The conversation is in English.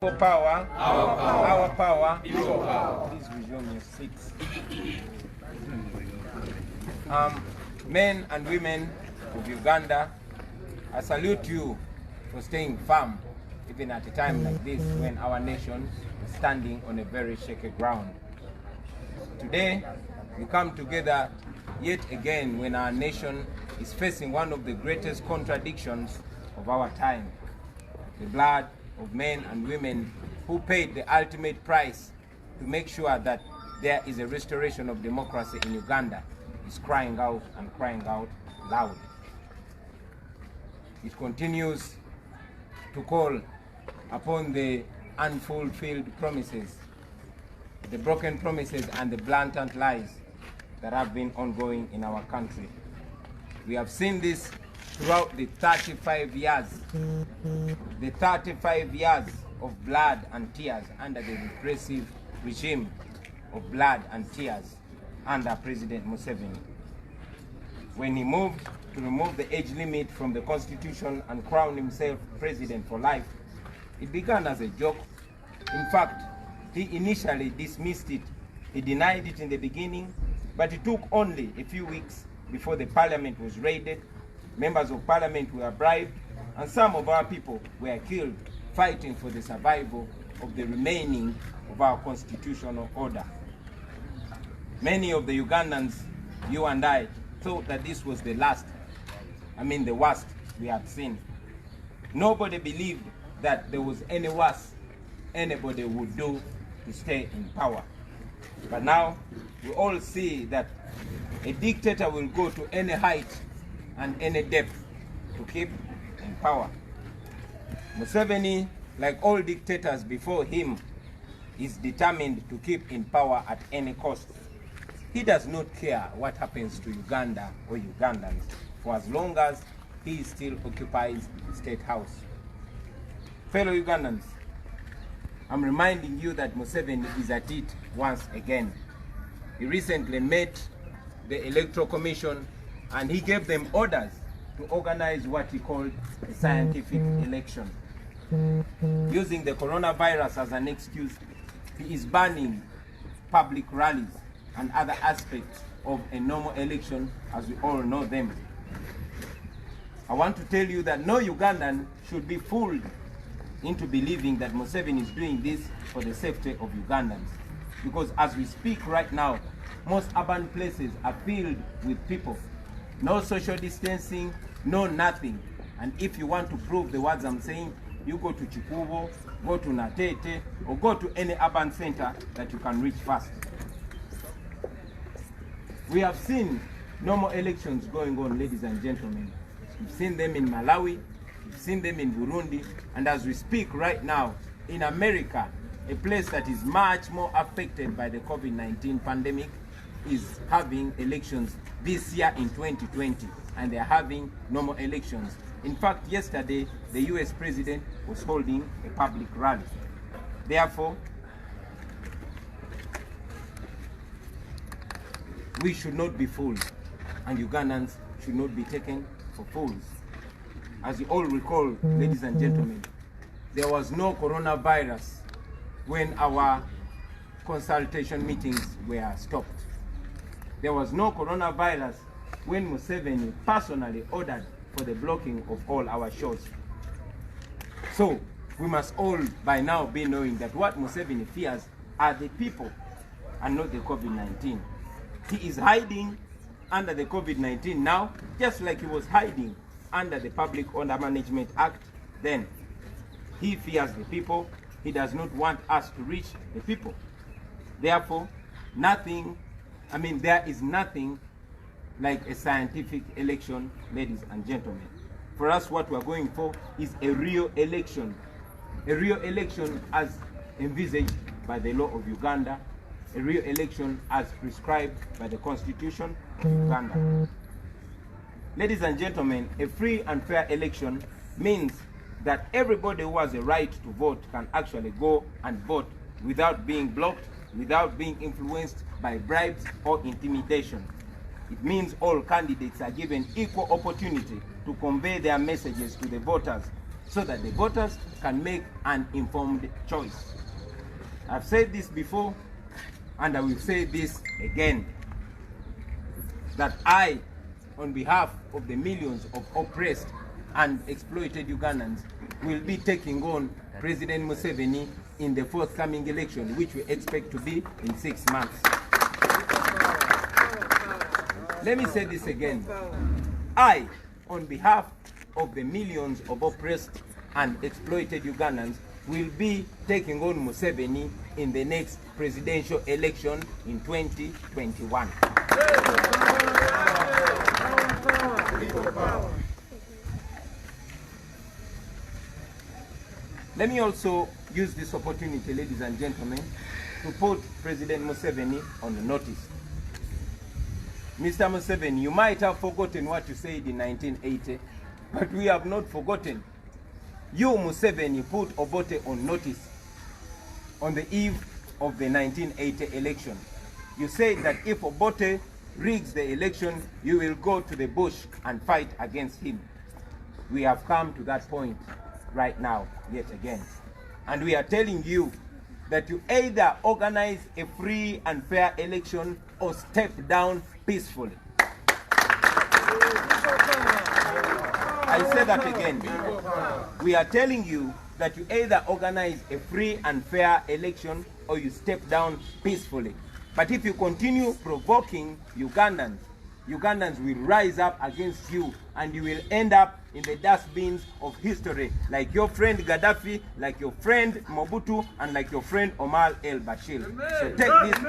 Our power, our power, your power. Please resume your seats. Men and women of Uganda, I salute you for staying firm, even at a time like this when our nation is standing on a very shaky ground. Today, we come together yet again when our nation is facing one of the greatest contradictions of our time. The blood of men and women who paid the ultimate price to make sure that there is a restoration of democracy in Uganda is crying out and crying out loud. It continues to call upon the unfulfilled promises, the broken promises and the blatant lies that have been ongoing in our country. We have seen this throughout the 35 years of blood and tears under the repressive regime of blood and tears under President Museveni. When he moved to remove the age limit from the constitution and crown himself president for life, it began as a joke. In fact, he initially dismissed it. He denied it in the beginning, but it took only a few weeks before the parliament was raided. Members of parliament were bribed, and some of our people were killed fighting for the survival of the remaining of our constitutional order. Many of the Ugandans, you and I, thought that this was the worst we had seen. Nobody believed that there was any worse anybody would do to stay in power. But now, we all see that a dictator will go to any height and any depth to keep in power. Museveni, like all dictators before him, is determined to keep in power at any cost. He does not care what happens to Uganda or Ugandans for as long as he still occupies State House. Fellow Ugandans, I'm reminding you that Museveni is at it once again. He recently met the Electoral Commission and he gave them orders to organize what he called a scientific election. Using the coronavirus as an excuse, he is banning public rallies and other aspects of a normal election as we all know them. I want to tell you that no Ugandan should be fooled into believing that Museveni is doing this for the safety of Ugandans. Because as we speak right now, most urban places are filled with people. No social distancing, no nothing. And if you want to prove the words I'm saying, you go to Chikubo, go to Natete, or go to any urban center that you can reach fast. We have seen normal elections going on, ladies and gentlemen. We've seen them in Malawi, we've seen them in Burundi, and as we speak right now, in America, a place that is much more affected by the COVID-19 pandemic, is having elections this year in 2020, and they are having normal elections. In fact, yesterday, the US president was holding a public rally. Therefore, we should not be fooled, and Ugandans should not be taken for fools. As you all recall, ladies and gentlemen, there was no coronavirus when our consultation meetings were stopped. There was no coronavirus when Museveni personally ordered for the blocking of all our shows. So, we must all by now be knowing that what Museveni fears are the people and not the COVID-19. He is hiding under the COVID-19 now, just like he was hiding under the Public Order Management Act then. He fears the people. He does not want us to reach the people. Therefore, there is nothing like a scientific election, ladies and gentlemen. For us, what we're going for is a real election. A real election as envisaged by the law of Uganda. A real election as prescribed by the Constitution of Uganda. Ladies and gentlemen, a free and fair election means that everybody who has a right to vote can actually go and vote without being blocked, without being influenced by bribes or intimidation. It means all candidates are given equal opportunity to convey their messages to the voters so that the voters can make an informed choice. I've said this before, and I will say this again, that I, on behalf of the millions of oppressed and exploited Ugandans, will be taking on President Museveni in the forthcoming election, which we expect to be in 6 months. Let me say this again. I, on behalf of the millions of oppressed and exploited Ugandans, will be taking on Museveni in the next presidential election in 2021. Let me also use this opportunity, ladies and gentlemen, to put President Museveni on notice. Mr. Museveni, you might have forgotten what you said in 1980, but we have not forgotten. You, Museveni, put Obote on notice on the eve of the 1980 election. You said that if Obote rigs the election, you will go to the bush and fight against him. We have come to that point right now, yet again. And we are telling you that you either organize a free and fair election or step down peacefully. I say that again. We are telling you that you either organize a free and fair election or you step down peacefully. But if you continue provoking Ugandans, Ugandans will rise up against you and you will end up in the dustbins of history, like your friend Gaddafi, like your friend Mobutu, and like your friend Omar el-Bashir. So take this.